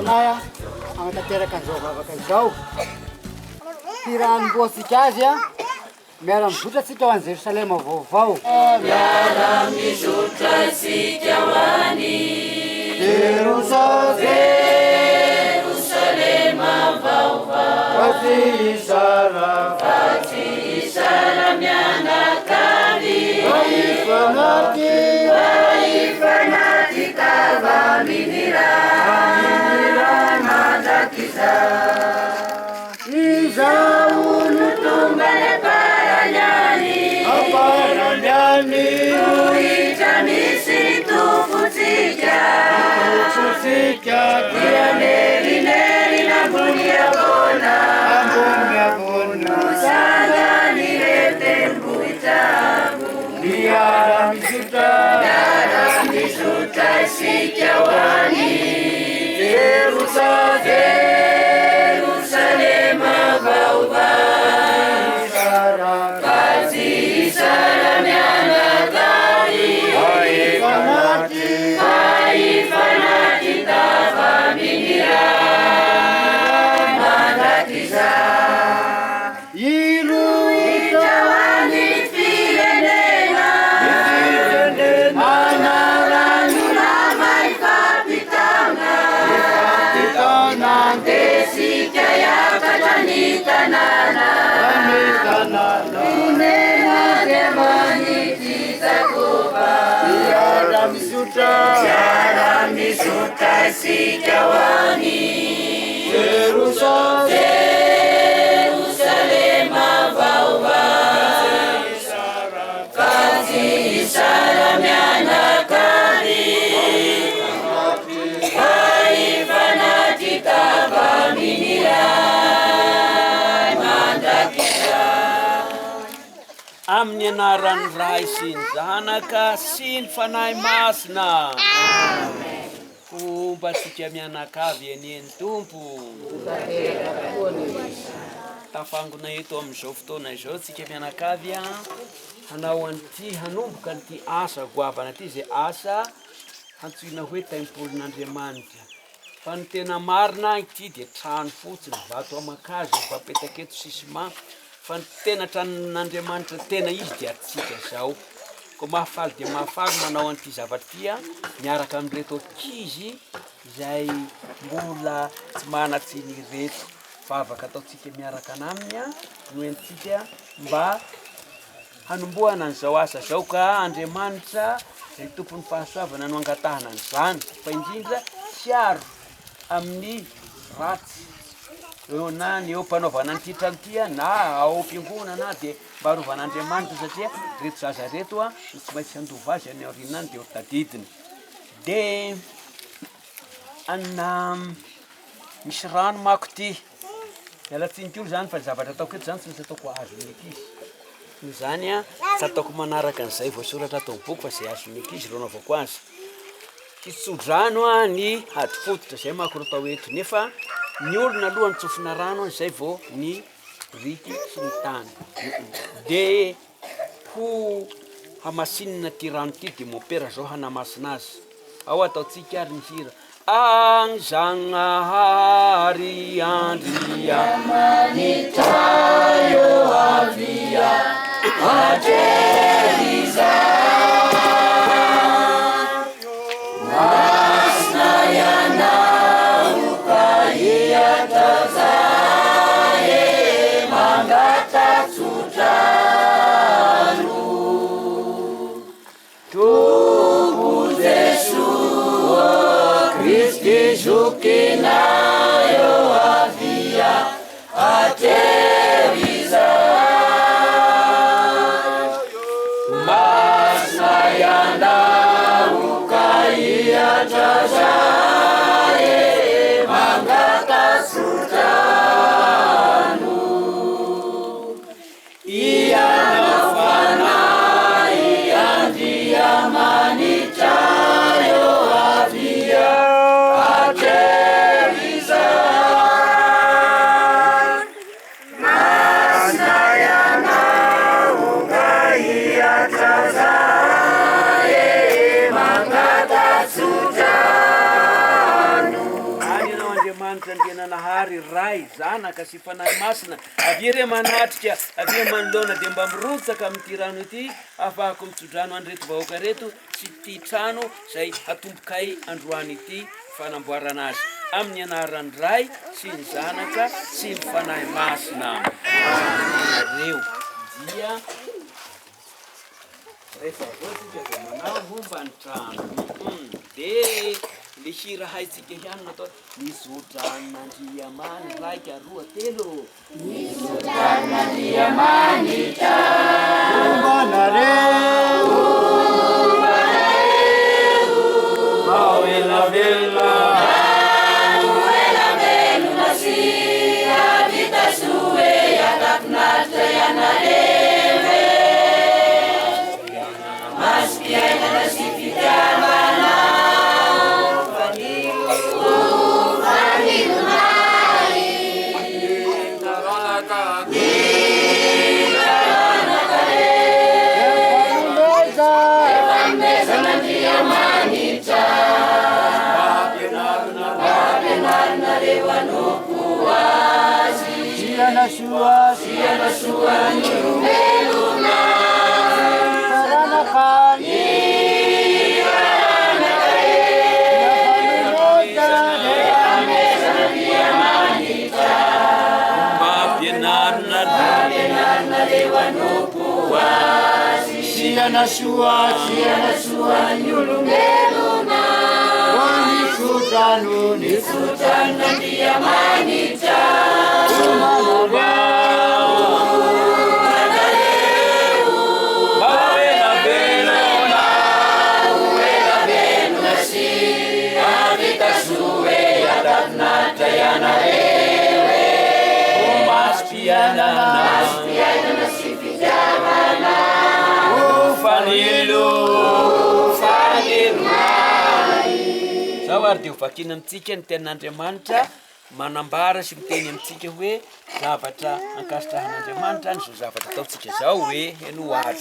fanay agnatanteraka an'izao vavaka izao. Tiranom-boatsika azy a miara-mizotra tsika ho an'i Jerosalema vaovao. Miara-mizotra tsika ho an'i Jerosalema vaovao. Fatsy isara mianakavy vaifanaty tava minira mandakiza. Izao no tombany aparanyany vohitra misy tofotsika dia nerinерina ambony avona sangany retem-bohitra miara-mizotra isika ho an'i Jerosalema vaovao. Fatsy isara mianakavy vaifanaty tava minira mandakiza. Vohitra ho an'i firenena anaranona maifapitana desika yakatra ny tanàna onena dia manity Jakoba. Miara-mizotra isika ho an'i Jerosalema vaovao. Fatsy isara mianakavy vaifanaty tava minira mandakiza. Amin'ny anaran'ny Ray sy ny Zanaka sy ny Fanahy Masina. Fombatsika mianakavy enieny Tompo. Tafangona eto amin'izao fotoana izao tsika mianakavy hanao an'ity hanomboka an'ity asa goavana ity, zay asa antsoina hoe tempolin'Andriamanitra. Fa ny tena marina ity dia trano fotsiny, vato amakazo vapetaka eto sisima. Fa ny tena tranon'Andriamanitra tena izy dia atsika zao. Ko mahafaly dia mahafaly manao an'ity zavatra ity miaraka amin'ireto ankizy izay mbola tsy manatsiny ireto. Fa afaka ataotsika miaraka anaminy no entsika mba hanombohana an'izao asa zao. Ka Andriamanitra izay tompon'ny fahasoavana no angatahana an'izany. Fa indrindra tsiaro amin'ny ratsy eo na ny eo mpanaovana an'ity trano ity na ao am-piangonana dia mba arovan'Andriamanitra, satria reto zaza reto no tsy maintsy handova azy any aorianany dia ho tadidiny. Dia misy rano mako ity mialatsinik'olo zany, fa ny zavatra ataoko eto zany tsy misy ataoko azon'ny ankizy. Zany tsy ataoko manaraka an'izay voasoratra atao boky fa zay azon'ny ankizy reo anaovako azy. Kitsodrano ny hady fototra zay mako ro atao eto. Nefa ny olona aloha ny tsofina rano zay vao ny riky sy ny tany. Dia ho hamasinina ty rano ty dia mopera zao hanamasina azy. Ao ataotsika ary ny hira ang Zanahary Andriamanitra yo avia Ajeriza masna yanau kahiatazaye mangata sutranu Tubu Yesuo Kristi. 「けなよあびやあて ray zanaka sy fanahy masina avy re manatrika avy manoloana dia mba mirotsaka amin'ity rano ity afahako mitsodrano andreto vahoaka reto sy ty trano izay atombokay androany ity fanamboarana azy amin'ny anaran'ny ray sy ny zanaka sy ny fanahy masina reo dia rehefa voatsika dia manao momba ny trano dia le hira haitsika ihany natao misotran'Andriamany raika roa telo misotran'Andriamanitra Ombanareo ao elavelona elavelona sy avita soe atafinaritra ianareo maspiainana sy fitiavana Siana sua nyumeluna Saranakani Siana sua nyulumeluna Nisutanu nisutran'Andriamanitra elavelona sy avita soe atafinaritra ianareo maspiainana sy fitiavana fanilo Zao ary dia hovakina amintsika ny tenin'Andriamanitra manambara sy miteny amintsika hoe zavatra ankasitrahan'Andriamanitra ny zao zavatra ataontsika zao hoe eno ary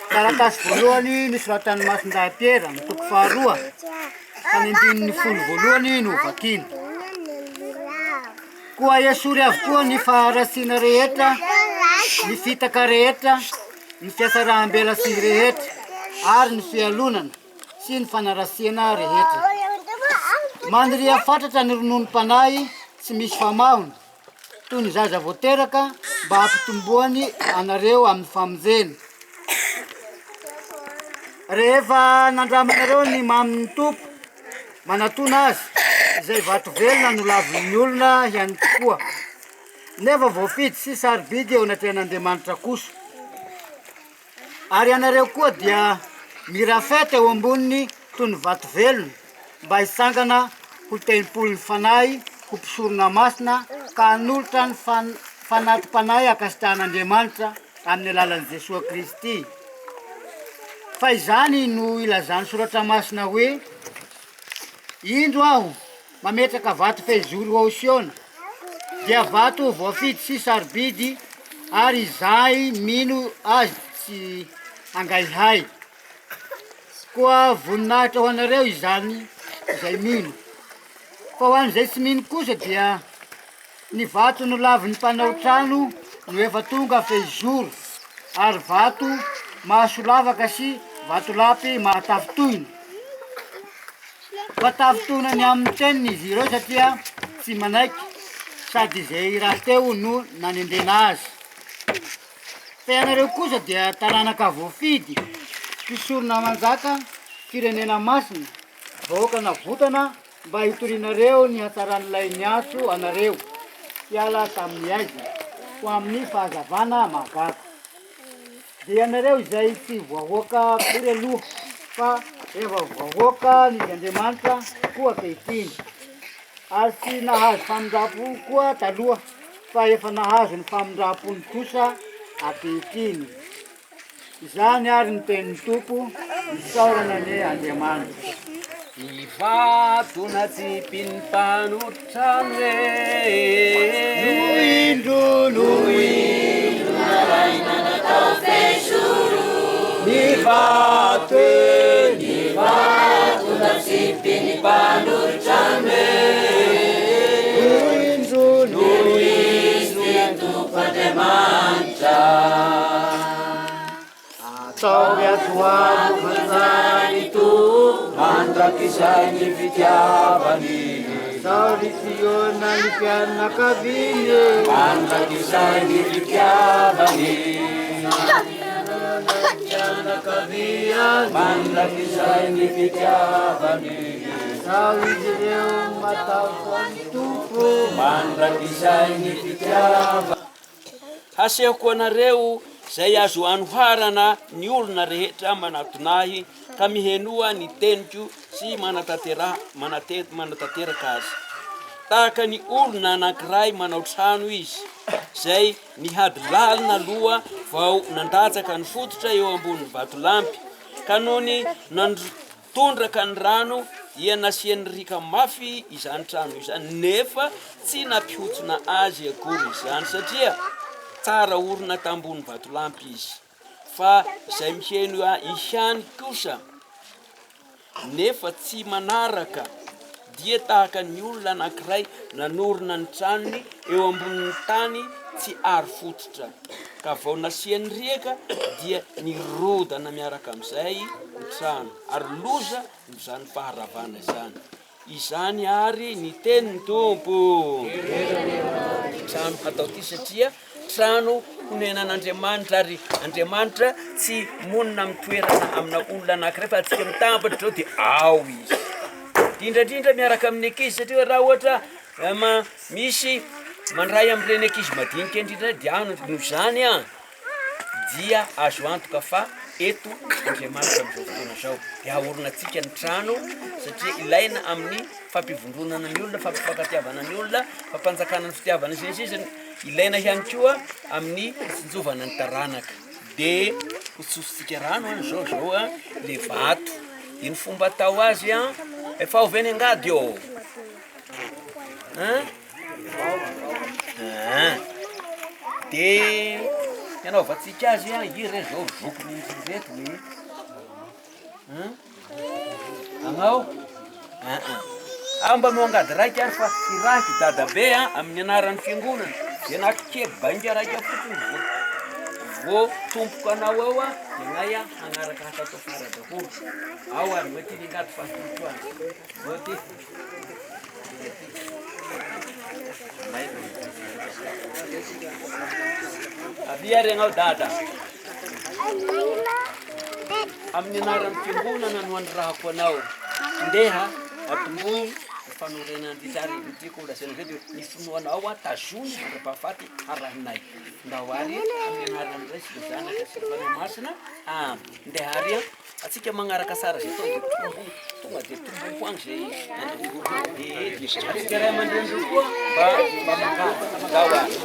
Taratasy voalohany nisoratan'ny Masondahy Piera ny toko faharoa ka ny andininy folo voalohany no vakiana. Koa esory avokoa ny faharasiana rehetra, ny fitaka rehetra, ny fiasaraham-bela sy rehetra ary ny fialonana sy ny fanarasiana rehetra. Mandria fatratra ny rononom-panahy tsy misy famahony toy ny zaza voateraka mba hampitomboany anareo amin'ny famonjena. Rehefa nandramanareo ny mamin'ny tompo manatona azy izay vato velona no lavon'ny olona ihany koa nefa voafidy sy sarobidy eo anatrehan'Andriamanitra kosa. Ary anareo koa dia mirafety eo amboniny toy ny vato velona mba hisangana ho tempolon'ny fanahy ho mpisorona masina ka hanolotra ny fanatim-panahy akasitrahan'Andriamanitra amin'ny alalan'i Jesosy Kristy. Fa izany no ilazany soratra masina hoe indro aho mametraka vato fehizoro ao Siona dia vato voafidy sy sarobidy ary izay mino azy tsy angaihay. Koa voninahitra ho anareo izany izay mino. Fa ho an'izay tsy mino kosa dia ny vato no lavon'ny mpanao trano no efa tonga fehizoro ary vato mahasolavaka sy vato lapy mahatafitohina. Vatafitohina amin'ny teniny izy ireo satria tsy manaiky sady izay raha teo no nanendena azy. Fa ianareo kosa dia taranaka voafidy, mpisorona manjaka, firenena masina, vahoaka navotana mba hitorianareo ny hatsaran'ilay niaso anareo hiala tamin'ny aiza ho amin'ny fahazavana mahagaga. Dia ianareo izay tsy voahoaka akory aloha fa efa voahoaka ny Andriamanitra koa ankehitriny. Ary tsy nahazo famindrapo koa taloha fa efa nahazo ny famindrapony kosa ankehitriny. Izany ary ny tenin'ny Tompo isaorana ny Andriamanitra. Vato na tsy mpanotrano No indro naraina natao fehizoro ny vato na tsy mpanotrano Andriamanitra. Atao atoamo Manjany to mandrakizay ny fitiavany. atao ritiona ny fianakaviny Mandrakizay ny fitiavany. fianakaviany Mandrakizay ny fitiavany. atao izy ireo mataoko any tompo Mandrakizay ny fitiavany. Hasehoko anareo zay azo anoharana ny olona rehetra manatonahy ka mihenoa ny teniko sy manatanteraka azy. Tahaka ny olona anankiray manao trano izy, zay nihady lalina aloha vao nandatsaka ny fototra eo ambony vatolampy, ka noho ny nantondraka ny rano dia nasiany rika mafy izany trano izany, nefa tsy nampihotsona azy akory izany satria tsara orina tambony vatolampy izy. Fa zay miheno ihany kosa nefa tsy manaraka dia tahaka ny olona anankiray nanorina ny tranony eo ambonin'ny tany tsy ary fototra, ka vao nasiany rieka dia nirodana miaraka amin'izay ny trano ary loza izany faharavana izany. Izany ary ny tenin'ny Tompo. Trano hatao ty satria trano honenan'Andriamanitra, ary Andriamanitra tsy monina mitoerana amina olona anankiray fa atsika mitambatra zao dia ao izy. Indrindra miaraka amin'ny ankizy satria raha ohatra misy mandray amin'ireny ankizy madinika indrindra dia noho zany dia azo antoka fa eto Andriamanitra amin'izao fotoana zao dia ahorona atsika ny trano satria ilaina amin'ny fampivondronana ny olona, fampifakatiavana ny olona, fampanjakana ny fitiavana izay sisa. Ilaina ihany koa amin'ny fitsinjovana ny taranaka. De hotsositsika rano zao le vato. Iny fomba atao azy efa oveny angady eo. De hanaovantsika azy ire zao zokony reto ny agnao mba mangady raiky ary fa iraky dadabe amin'ny anaran'ny fiangonana dia nakikeby raiky fotsiny vo tompoka anao ao dia ngay hanaraka hatatao fara daholo ao ary mety ningady fahatompoany ty avia ary agnao dada amin'ny anaran'ny fiangonana no andrahako anao ndeha atomboy fanorenandry nytiako lasena zay dia nifinoanao tazony rapafaty harahinay ndao ary amin'ny anaran'izay sy zanaka sy fanamasina ndeha ary atsika magnaraka sara zay tao tonga dia tomboko agny zay atsika ray aman-dreny koa mba mangao ary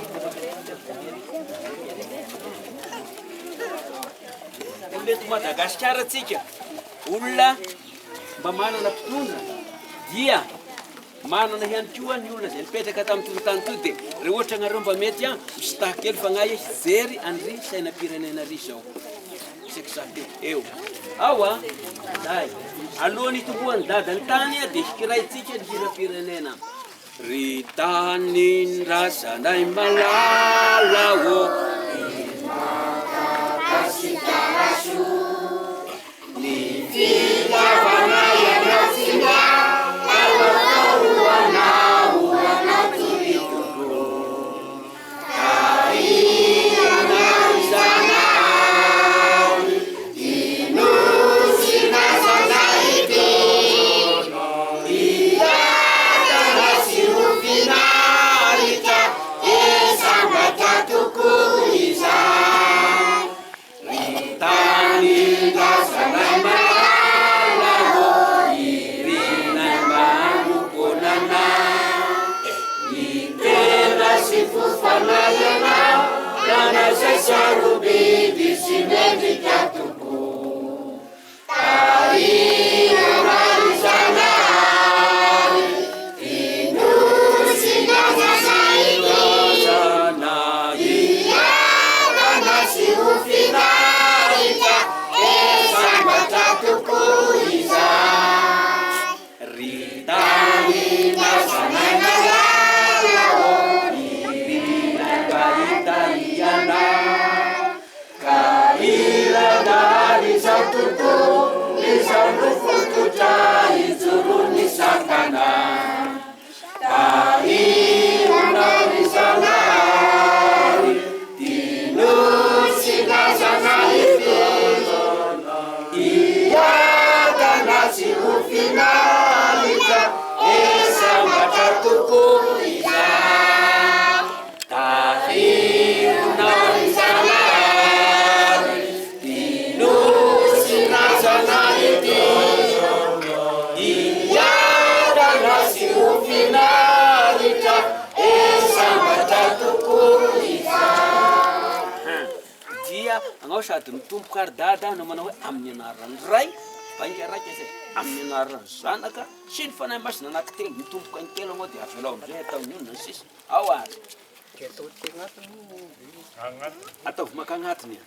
oleto Madagasikara atsika olona mba manana mpitondra dia manana ihany koa ny olona zay nipetraka tamin'ny tontany to dia rehefa ohatra anareo mba mety misy tahakely fa ngay zery andry sainam-pirenena ry zao sekizate eo ao day alohan'ny tombohan'ny dada ny tany dia hikiraitsika ny hiram-pirenena ry tanin-drazanay malala ny fitiavana ianatsinga alao anao anaty ritondo kaina izanao inosina zanaity iatana sy rofinaritra esambatra toko izany tanin-drazanay malala irinay manokonana itena sy fofanayana nanazay sarobiby sy mendrika toko tairana izanay inosina zanay iatana sy rofinaritra esambatra toko izany ry tanin-drazanay malala irinay mba italia anao sady mitomboka ary dada no manao hoe amin'ny anaran'ny ray bainga raiky zay amin'ny anaran'ny zanaka sy ny fanahy masina anankitelo mitomboka ny telo anao dia avelao amizay ataony ino sisa ao ary ataovy maka agnatiny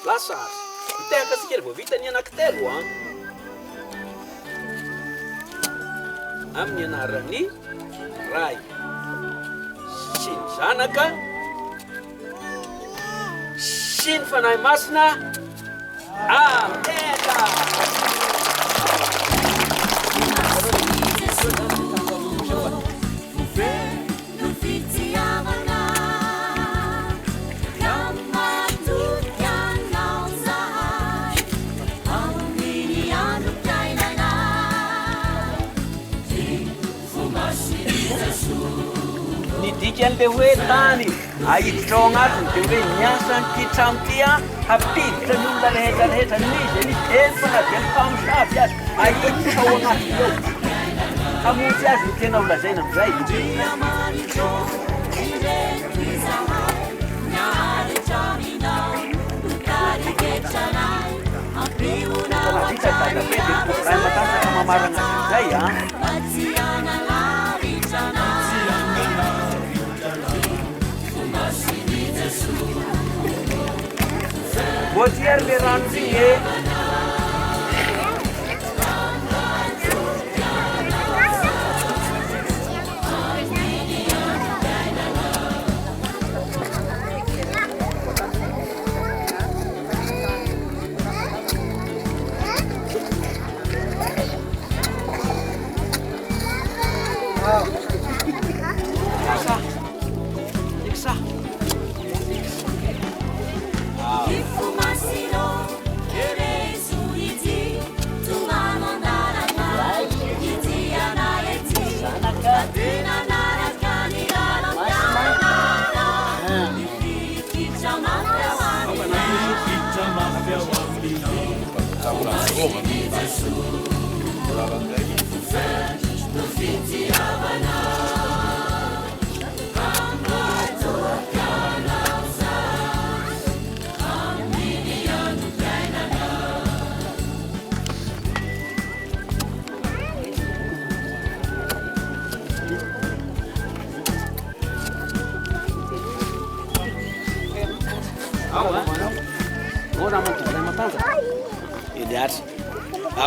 lasa azy mitehaka sikely vao vita ny anankitelo a amin'ny anaran'ny ray sy ny zanaka sy ny fanahy masina amena nidikany le hoe tany ahiditra ao agnatiny dia hoe miasa nyty trano ty a hampiditra ny olona rehetrarehetra nizy ny elfana dia ny mpamosavy azy ahiditra ao agnatiny eo hamonjy azy ny tena olazaina amizay vita dadabe dia ray matanjaka mamarana azy amizay a Botiar le ranzie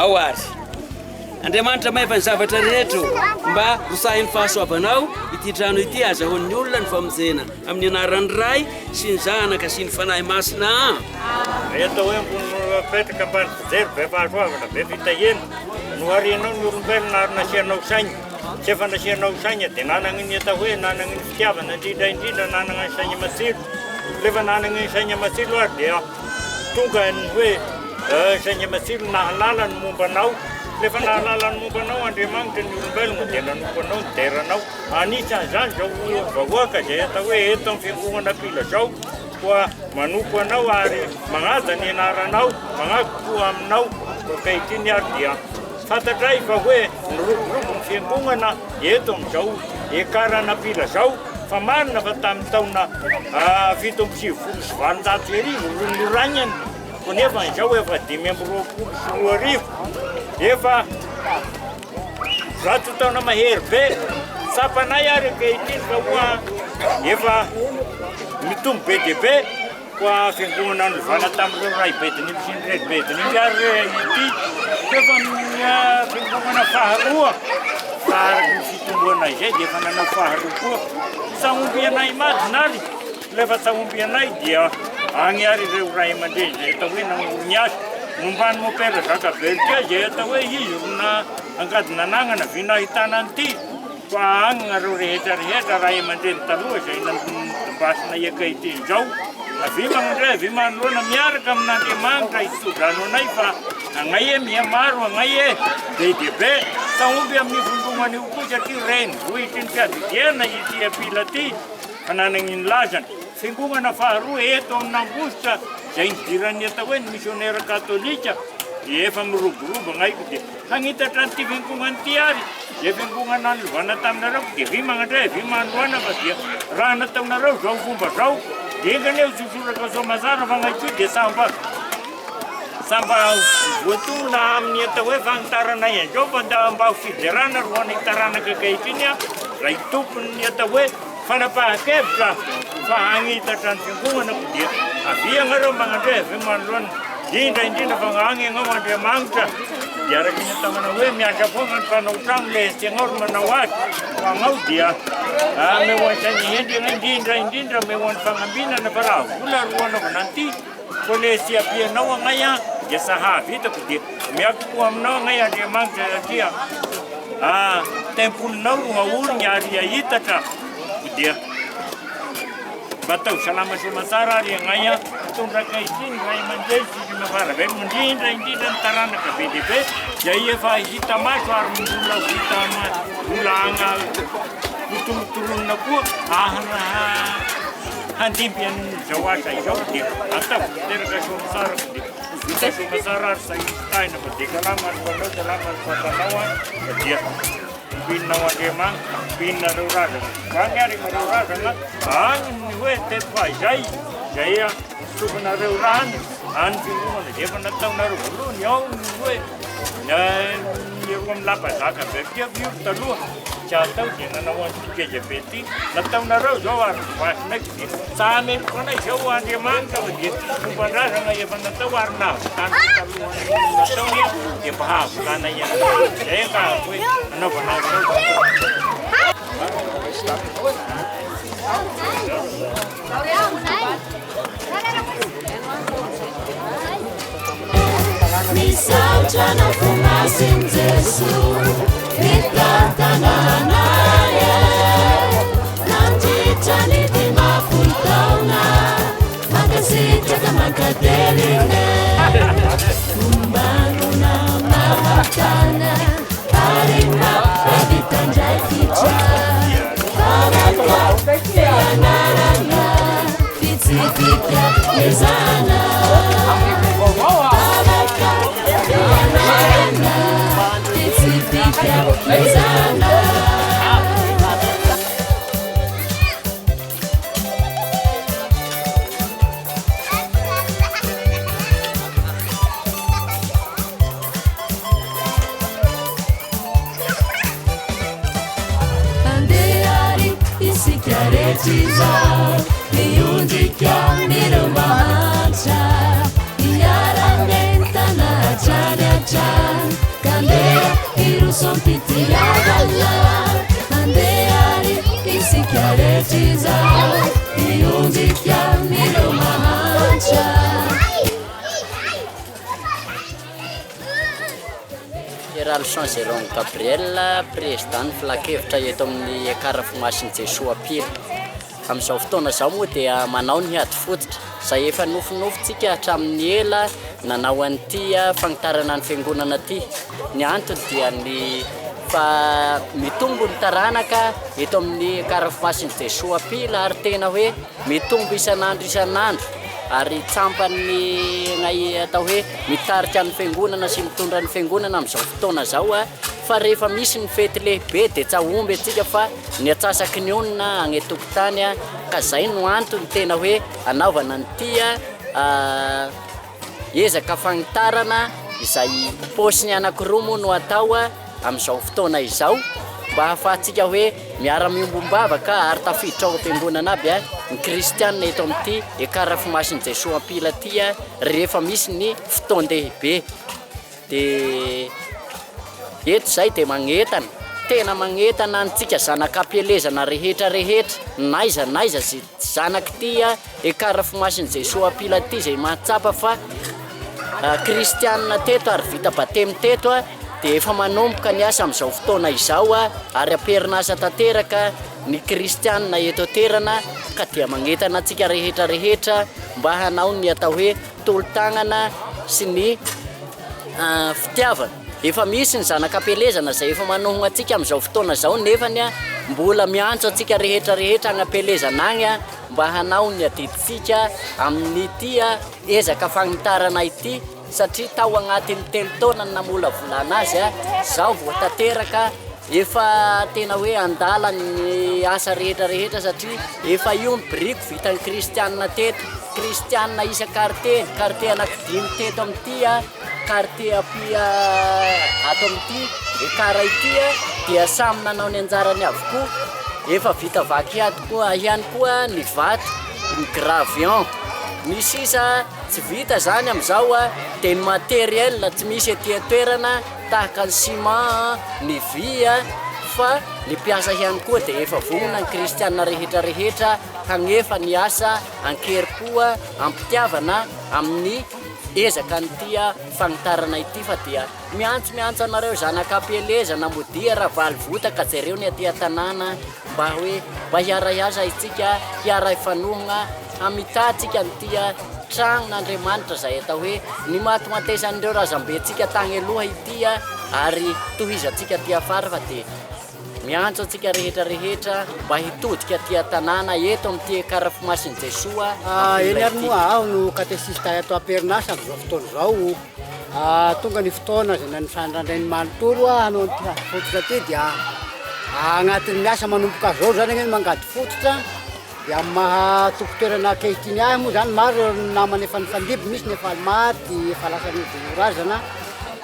ao ary Andriamanitra mahefa ny zavatra rehetra mba hosahin'ny fahasoavanao ity trano ity azahoan'ny olona ny famonjena amin'ny anaran'ny ray sy ny zanaka sy ny fanahy masina rehetra hoe mipetraka ambany fijery be fahasoavana be fitahena no arianao ny olombelona ary nasianao saigny tsy efa nasianao saigna dia nanana ny atao hoe nanana ny fitiavana indrindra nanana ny saigna matsilo rehefa nanana ny saigna matsilo ary dia tonga ny hoe saigna matsilo nahalala ny mombanao rehefa nahalala ny mombanao Andriamanitra ny olombelona dia nanompanao ny teranao anisan'izany zao vahoaka zay atao hoe eto amin'ny fiangonana apila zao koa manompo anao ary magnaja ny anaranao magnago aminao ankehitriny ary dia fantatray fa hoe niroborobo ny fiangonana eto amin'izao ekarana apila zao fa marina fa tamin'ny taona 720 noragnany konefa izao efa 520 efa zato taona mahery be sapanay ary ankehitriny fa hoa efa mitombo be dia be koa fiangonana novana tamin'ireo ray bediny sy ny redy bediny ary ity efa fiangonana faharoa fa araky ny fitomboana izay dia efa nanao faharoa koa sahomby anay madinaly rehefa sahomby anay dia agny ary ireo ray aman-dreny zay atao hoe namorony azy nombany mopera zakabelika zay atao hoe izy rona angadina anagnana vinahitana an'ity fa agny nareo rehetrarehetra ray aman-dreny taloha zay nambasina iakahitiny zao avy magnandray avy manoloana miaraka amin'Andriamanitra itsodrano anay fa agnay e miamaro agnay e be dia be sahomby amin'ny vondomany io koa satria reny vohitry ny fiadidiana ity apila ty fa nanagny ny lazana fiangonana faharoa eto amin'Ambositra zay nidiran'ny atao hoe ny missionnaire katolika dia efa miroborobo agnaiko dia hagnitatra n'ity fiangonana ity ary dia fiangonana nilovana taminareo dia vy magnandray vy manoloana fa dia raha nataonareo zao fomba zao Diganeo susuraka Soamazara fa ngaity dia samba voatona amin'ny atao hoe fagnitarana ianzao fa da mba ho fiderana roany taranaka ankehitriny a raha tompony atao hoe fanapahan-kevitra fa hagnitatra ny fiangonanako dia aviagnareo magnandre avy manoloana indrindra fa agny agnao Andriamanitra dia araka ny ataonao hoe miasa foana ny mpanao trano le tiagnao ry manao azy fa agnao dia mehoan'izany indrindra mehoan'ny fagnambinana fa raha vola roanao nanty fa le sy apianao agnay a dia sahavy hitako dia miako aminao agnay Andriamanitra satria tempolinao ro aorigny ary ahitatra dia mba atao salama soamantsara ary agnay a tondraka itiny ray aman-dreny sy mafaravelogno indrindra ny taranaka be dia be dia efa hita maso ary mbola hita mbola agna tolotolonina koa handimby an'izao asa izao dia atao teraka soamantsara dia vita soamantsara ary sahitaina fa dia salama ary fanao salama ary fatanao a dia pininao Andriamanitra pininareo razana agny ary mareo razana agny ny hoe teto fa izay sofanareo rany any fiangonana dia efa nataonareo voalohany ao ny hoe eo amin'ny lapazaka be tia violo taloha tsy atao dia nanao an'ity be ty nataonareo zao ary vasinaiky dia samelo foana izao Andriamanitra fa dia fomban-drazana efa natao ary nahavitana taloha nataony dia mba hahavitana ihany zay ka hoe anaovana Misaotra na fumasin Jesus Nitatananaye Namjitani di mapultauna Makasitaka makaderine Kumbaruna mahatana Parima Editanjai kicha Paraka Yanarana Pitsipika Mizana Andeari isikaretiza miundika mirumacha Iarangentana chariacha Kandea iruson pitiyagala Andeari isikaretiza miundika mirumacha Leçon Jérôme Gabriel, président filakevitra eto amin'ny Karafomasin'i Jesoapila. Amin'izao fotoana izao moa dia manao ny ady fototra. Izay efa nofinofitsika hatramin'ny ela nanao an'ity fagnitarana ny fiangonana ity. Ny antony dia ny fa mitombo ny taranaka eto amin'ny Karafomasin'i Jesoapila ary tena hoe mitombo isan'andro. Ary tsampany ngay atao hoe mitarika ny fiangonana sy mitondra ny fiangonana amin'izao fotoana zao fa rehefa misy ny fety lehibe dia tsy ahomby antsika fa ny atsasaky ny onona agny tokotany ka zay no antony tena hoe anaovana nyity ezaka fagnitarana izay paosiny anankiroa moa no atao amin'izao fotoana izao mba ahafahantsika hoe miara-miombom-bavaka ary tafiditra ao am-piangonana aby ny kristianina eto amin'ity Karafomasin'i Jesoapila ity rehefa misy ny fotoan-dehibe dia eto zay dia magnetana tena magnetana antsika zanak'ampielezana rehetra naiza sy zanak'ity Karafomasin'i Jesoapila ity zay mahatsapa fa kristianina teto ary vita batemy teto dia efa manomboka ny asa amin'izao fotoana izao ary aperinasa tanteraka ny kristianina eto toerana ka dia magnetana antsika rehetra mba hanao ny atao hoe tolo-tagnana sy ny fitiavana. Efa misy ny zanak'ampielezana zay efa manohogna antsika amin'izao fotoana izao nefany mbola miantso antsika rehetra agny ampielezana agny mba hanao ny adiditsika amin'ity ezaka fagnitarana ity satria tao agnatin'ny 3 taona namola volana azy zao voatanteraka efa tena hoe andala ny asa rehetrarehetra satria efa io ny briko vitany kristianina teto kristianina isa quartier anankidimy teto amin'ity quartier apia ato amin'ity ekara ity dia samy nanao ny anjarany avokoa efa vita vaky ihany koa ny vato ny gravion misy isa tsy vita zany amin'izao dia ny matériel tsy misy etỳ toerana tahaka ny ciment ny vy fa ny mpiasa ihany koa dia efa vonona ny kristianina rehetrarehetra hagnefa ny asa ankerim-po ampitiavana amin'ny ezaka nyity fagnitarana ity fa dia miantso anareo zanak'ampeleza namodia raha valivotaka jereo ny aty tanàna mba hoe mba hiara-iasa itsika hiara ifanohana amitatsika nyty tragno n'Andriamanitra zay atao hoe ny matomatesan'ireo razambentsika tagny aloha ity ary tohizatsika ty afara fa dia miantso atsika rehetrarehetra mba hitodika ty tanàna eto amin'ty Karafimasin'i Jesoa. Eny ary moa aho no katesista ato Aperinasa amin'izao fotoana izao tonga ny fotoana zay nanisandrandrainy manontolo hanao ty fototra ty dia agnatin'ny miasa manomboka zao zany ny mangady fototra dia mahatompo toerana ankehitiny ahy moa zany maro namany efa nifandiby misy ny efa maty efa lasa ny denorazana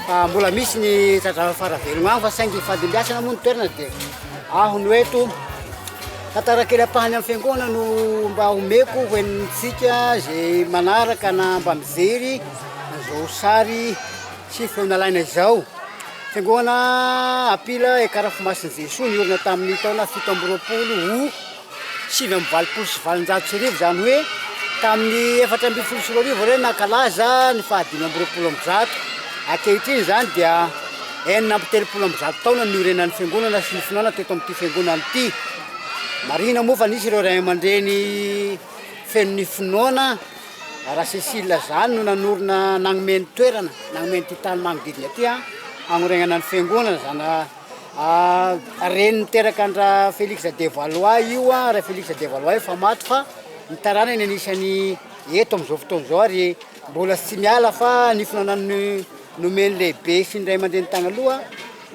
fa mbola misy ny tradrava faravelogna agny fa saingy fandimbiasana moa ny toerana dia aho no eto tatarakely ampahany amin'ny fiangonana no mba omeko hoenitsika zay manaraka na mba mijery zao sary sy feonalaina izao fiangonana apila Karafimasin'i Jesoa niorina tamin'ny taona 720 7,7,7,7 zany hoe tamin'ny 4,4 reo nakalaza ny 5,20 ankehitiny zany dia 9,30 taona niorenan'ny fiangonana sy ny finoana teto amin'ity fiangonana ity marina moa fa nisy ireo ray aman-dreny fenon'ny finoana raha Cécile zany no nanorina nagnomeny toerana nagnomeny ty tany magnodidina aty agnoregnana ny fiangonana zany reny niteraka andra Félix de Valois io raha Félix de Valois efa maty fa ny tarana iny anisany eto amin'izao fotoana izao ary mbola tsy miala fa ny finoanany nomeny lehibe sy ny ray aman-dreny tagny aloha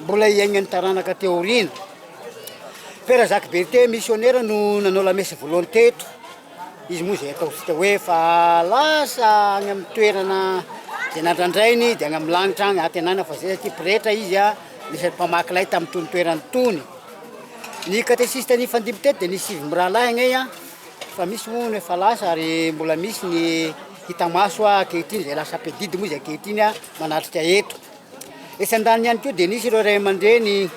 mbola iaigna ny taranaka teo aorina. Père Jacques Berté missionnaire no nanao la messe volonté eto izy moa zay ataontsika hoe fa lasa agny amin'ny toerana zay nandrandrainy dia agny amin'ny lanitra agny antenana fa zay ty pretra izy nisy mpamaky lay tamin'ny tony toerany tony ny katesista ny fandimby teto dia nisy sivy miralahy agny fa misy moa no efa lasa ary mbola misy ny hitamaso ankehitiny zay lasa pedidy moa izy ankehitiny manatrika eto esy-andany ihany koa dia nisy ireo ray aman-dreny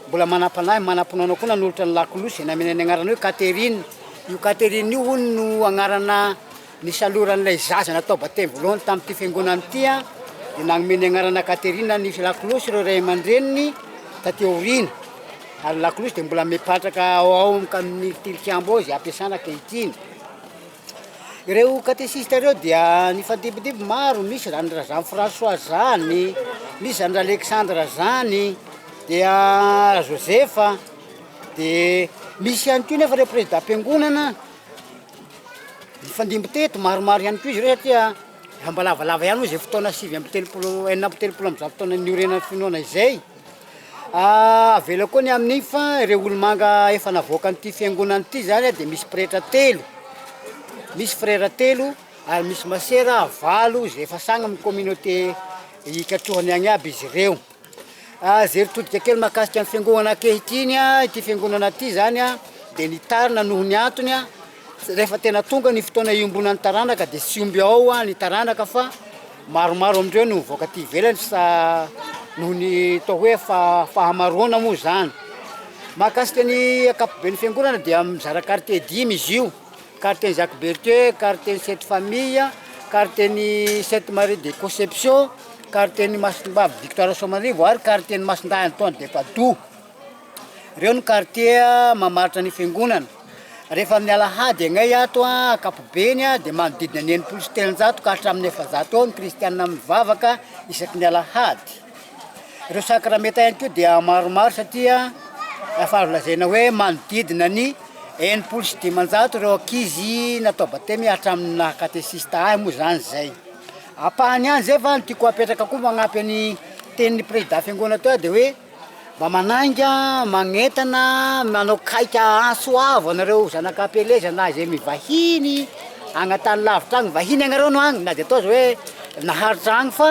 mbola manapanahy manamponana koa nanolotra ny lakolosy namena ny agnarana hoe Catherine io Catherine io hono no agnarana ny saloran'ilay zaza natao batemy voalohany tamin'ity fiangonana ity dia nagnome ny agnarana Catherine nisy lakolosy ireo ray aman-dreniny taty aorina ary lakolosy dia mbola mipatraka ao amin'ny tilikambo ao zay ampiasana ankehitiny ireo katesista ireo dia nifandimbidiby maro misy zany raha Jean François zany misy zany raha Alexandre zany dia Josepha dia misy ihany koa nefa reo président am-piangonana nifandimby teto maromaro ihany koa izy ireo satria mba lavalava ihany moa zay fotoana 7,30 fotoana niorenan'ny finoana izay avela koa ny amin'iny fa ireo olo-manga efa navoaka an'ity fiangonana ity zany dia misy pretra telo misy frère telo ary misy masera valo zay efa sagna amin'ny communauté ikatrohany agny aby izy ireo zay ritodika kely mahakasika ny fiangonana ankehitiny ity fiangonana ity zany dia nitarina noho ny antony rehefa tena tonga ny fotoana iombonan'ny taranaka dia tsy omby ao ny taranaka fa maromaro amindreo no mivoaka ty ivelany sa noho ny atao hoe fahamaroana moa zany mahakasika ny akapobe ny fiangonana dia mizara quartier 10 izy io quartier Jacques Berté quartier ny Sainte Famille quartier ny Sainte Marie de Conception quartier ny Masimbavy Victoire Soamarivo ary quartier ny Masindahy Antoine de Padoue ireo no quartier mamaritra ny fiangonana rehefa amin'ny alahady agnay ato akapobeny dia manodidina ny 9,700 ka hatramin'ny 700 ao ny kristianina mivavaka isaky ny alahady ireo sakramenta ihany koa dia maromaro satria efa azo lazaina hoe manodidina ny 9,700 ireo ankizy natao batemy hatramin'ny katesista ahy moa zany zay apahany any zay fa ny tiako apetraka koa magnampy ny tenin'ny président fiangonana teo dia hoe mba mananga magnetana manao kaika asoavo anareo zanak'apeleza na zay mivahiny agnatany lavitra agny vahiny agnareo no agny na de atao zay hoe naharitra agny fa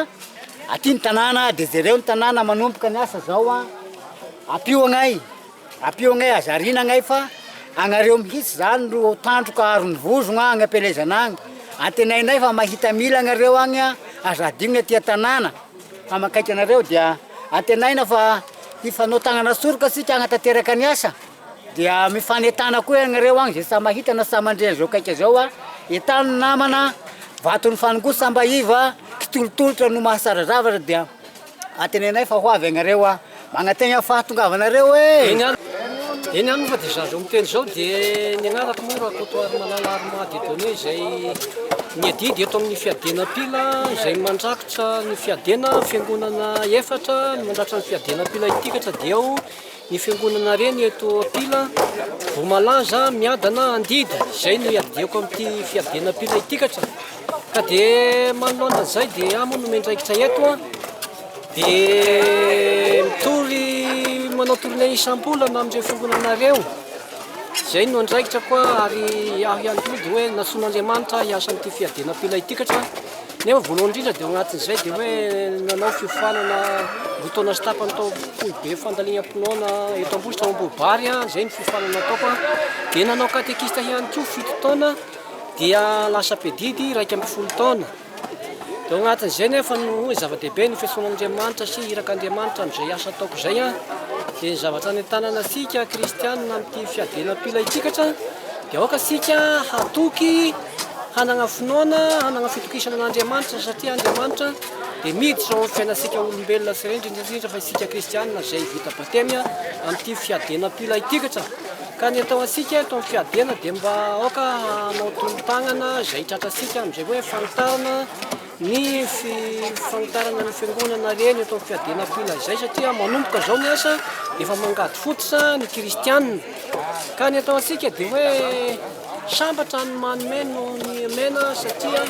aty ny tanàna de zareo ny tanàna manomboka ny asa zao a apio agnay azarina agnay fa agnareo mihitsy zany ro tandroka arony vozogna agny apelezana agny antenainay fa mahita mila agnareo agny a azadigny aty tanàna fa makaiky anareo dia antenaina fa ifanao tagnana soroka sika agnatanteraka ny asa dia mifanetana koa agnareo agny zay sa mahita na sa mandreny zao kaika zao a etany namana vatony fanongoso samba iva kitolotolotra no mahasara zavatra dia antenainay fa hoavy agnareo a magnategna fahatongavanareo eny any fa de zazo miteny zao de ny agnarako moa raha kotoary malalary mahadidony zay niadidy eto amin'ny fiadena pila zay mandrakotra ny fiadena fiangonana efatra mandrakotra ny fiadena pila itikatra de ao ny fiangonana reny eto pila vomalaza miadana andidy zay no iadiako amin'ity fiadena pila itikatra ka de manoloana zay de amo no mendraikitra eto a de mitory manao tournée isam-bolana amin'ireo fiangonanareo zay no andraikitra koa ary aho ihany koa de hoe nason'Andriamanitra hiasa amin'ity fiadena pila itikatra nefa voalohany indrindra de agnatin'izay de hoe nanao fiofanana fotoana sy tapany tao be fandaliam-ponoana eto Ambositra Ambobary a zay ny fiofanana ataoko a de nanao katekista ihany koa 7 taona dia lasa pedidy 1.5 taona de agnatin'izay nefa no hoe zava-dehibe ny fiantsoan'Andriamanitra sy irak'Andriamanitra amin'izay asa ataoko zay a de ny zavatra ny tanana sika kristianina amin'ity fiadena pila itikatra de aoka sika hatoky hanagna finoana hanagna fitokisana an'Andriamanitra satria Andriamanitra de miditra ao fiainasika olombelona sy indrindra fa isika kristianina zay vita batemia amin'ity fiadena pila itikatra ka ny atao asika eto amin'ny fiadena de mba aoka hanao tolotagnana zay tratrasika amin'izay hoe fanitarana ny fanitarana ny fiangonana reny eto amin'ny fiadena pila zay satria manomboka zao ny asa efa mangady fototra ny kristianina ka ny atao asika de hoe sambatra ny manome no ny mena satria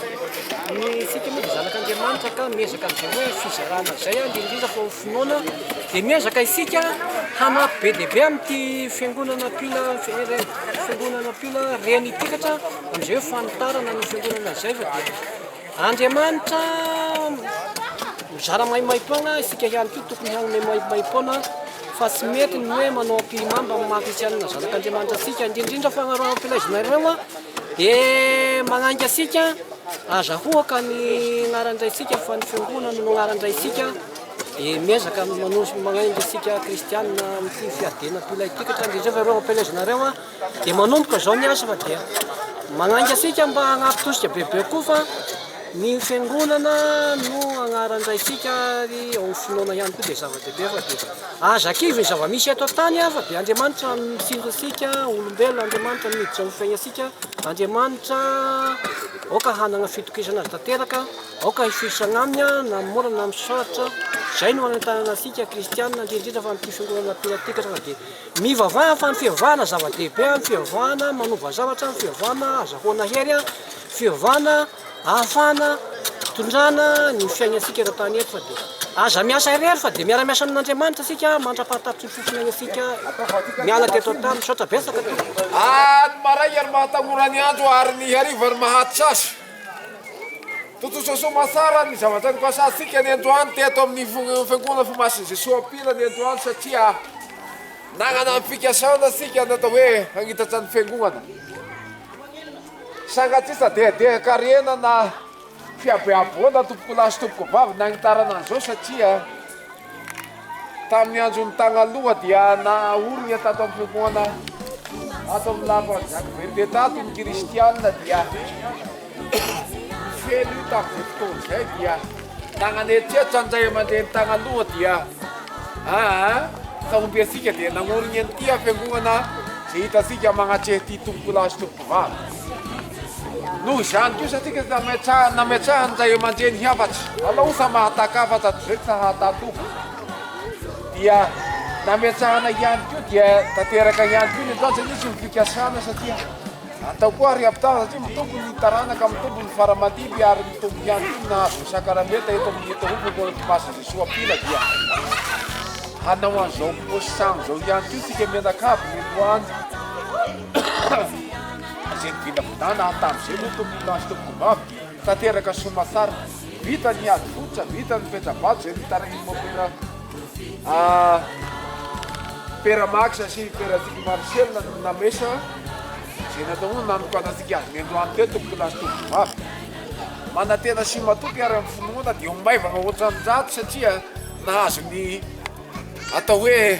ny sika moa de zanak'Andriamanitra ka miezaka amin'izay hoe fizarana zay a indrindra fa finoana de miezaka isika hanampy be dehibe amin'ity fiangonana pila reny itikatra amin'izay hoe fanitarana ny fiangonana zay fa de Andriamanitra mizara maimaipoana isika ihany koa tokony hanome maimaipoana fa tsy mety ny hoe manao ampimamba amin'ny maha-kristianina zanak'Andriamanitra asika indrindra fa agnarao ampelazinareo a de magnainga asika azahoaka ny agnarandraisika fa ny fiangonana no agnarandraisika de miezaka magnainga asika kristianina amin'ity fiadena pila itikatra indrindra fa ireo ampelazinareo a de manomboka zao ny asa fa de magnainga asika mba hagnampy tosika bebe koa fa ny fiangonana no agnarandraisika ary ao finoana ihany koa de zava-dehibe fa de azakivy ny zava-misy eto an-tany a fa de Andriamanitra mitsinjo asika olombelona Andriamanitra miditra amin'ny fiainasika Andriamanitra aoka hanagna fitokisana azy tanteraka aoka hifisana aminy a na mora na misoratra zay no anentanana asika kristianina indrindra fa amin'ity fiangonana pila itikatra fa de mivavahana fa ny fivavahana zava-dehibe ny fivavahana manova zavatra ny fivavahana azahoana hery a fivavahana ahafahana tondrana ny fiainasika eto tany eto fa de aza miasa irery fa de miara-miasa amin'Andriamanitra asika mandrapahatapitry ny fofona asika miala teto tany misaotra betsaka ny maray ary mahatanora ny andro ary ny hariva ary mahatsasy totosoasoma tsara ny zavatra ny pasatsika ny androany teto amin'ny fiangonana fomasiny Jesoa pila ny androany satria nagnana amin'ny fikasana asika natao hoe hagnitatra ny fiangonana sangatsisa dekarena na fiabeaboana tompoko lasy tompoko vavy nagnitarana an'izao satria tamin'ny andro ny tagna-loha dia naorona tato amin'ny fiangonana ato amin'ny lapanjako verde tato ny kristianina dia felo io tamin'izay fotoana zay dia nagnanetretra an'izay aman-dreny ny tagna-loha dia saomby asika dia nagnorony an'ity fiangonana zay hitasika magnatrehy ty tompoko lasy tompoko vavy noho izany kosa atsika nametrahany zay aman-dreny hiafatry alao sa mahatakafatra zay sa hatatoko dia nametrahana ihany koa dia tanteraka ihany koa ny androany zay nisy mifikasana satria atao koa ary apitana satria mitombo ny taranaka mitombo ny faramadiby ary mitombo ihany koa na sakarameta eto amin'ny eto hofoko masy Jesoa pila dia hanao an'izao posy sango zao ihany koa sika mianakavy ny loany zay nivinavindana tamin'izay moa tomponasy tompombavy tanteraka somasara vita ny ady fototra vita ny petrabato zay nitaranimopera peramax sy peratika marcel namesa zay natao hoe nanokanasika azy ny androany teo tomponasy tompombavy mana tena sy matoky ary amin'ny finoana dia homaivana ohatran'njato satria nahazo ny atao hoe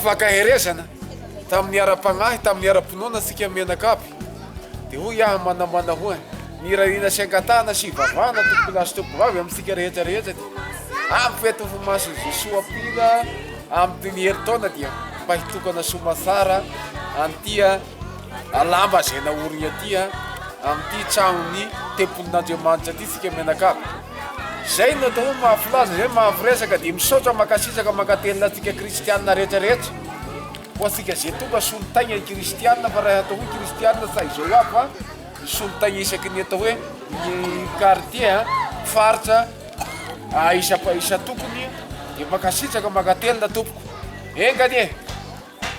fankaherezana tamin'ny ara-pagnahy tamin'ny ara-pinoana sika menakapy dia hoy iaho manamana hoa mirarina siangatana sy vavana tomponasy tompovavy amintsika rehetrarehetra dia amin'ny fetofo maso Jesoa apila amin'ny ny herintaona dia mba hitokana somasara antia alamba zay naorigna aty amin'ity tragnony tempolin'Andriamanitra aty sika menakapy zay no atao hoe mahafilaza zay mahafiresaka dia misaotra makasisaka makatelina atsika kristianina rehetrarehetra ho asika zay tonga solontaigna ny kristianina fa raha atao hoe kristianina sa izao aby fa solontaigna isaky ny atao hoe ny quartier faritra isa tokony dia makasitsaka makatelina tompoko engany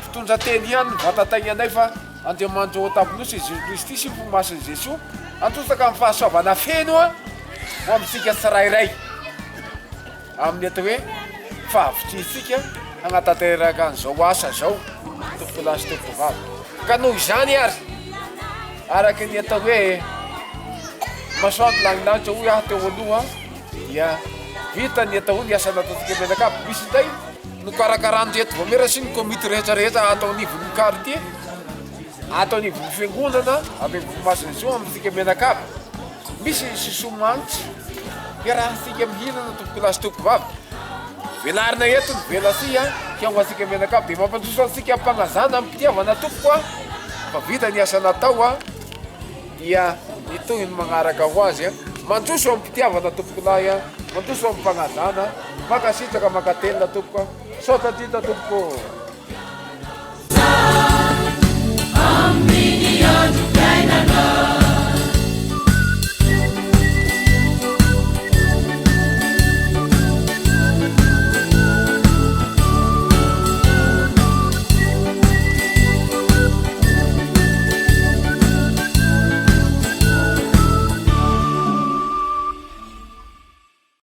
fitondra teny ihany vatataigna anay fa Andriamanitra ao tapinosy Jesos Kristy sy fomasiny Jesoa antosaka amin'ny fahasoavana feno ho amintsika tsirairay amin'ny atao hoe fahavitrisika hanatanteraka an'izao asa zao tompolasy tompovavy ka noho izany ary araka ny atao hoe masoandro lagnilanitra hoy aho teo aloha dia vita ny atao hoe ny asa nataontsika menakapy misy zay no karakarano reto vomera sy ny komity rehetrarehetra atao anivon'ny quartier atao anivon'ny fiangonana amin'ny fomasiny Jesoa amintsika menakapy misy sisomanitsy iarahantsika mihinana tompolasy tompovavy velarina eto ny velasy kiango antsika menakapy dia mampandroso antsika ampanazana amin'ny mpitiavana tompoko fa vita ny asa natao dia nitohy ny magnaraka ho azy mandroso amin'ny mpitiavana tompokolahy mandroso amin'ny mpanazana makasitraka makatelina tompoko saotra tita tompoko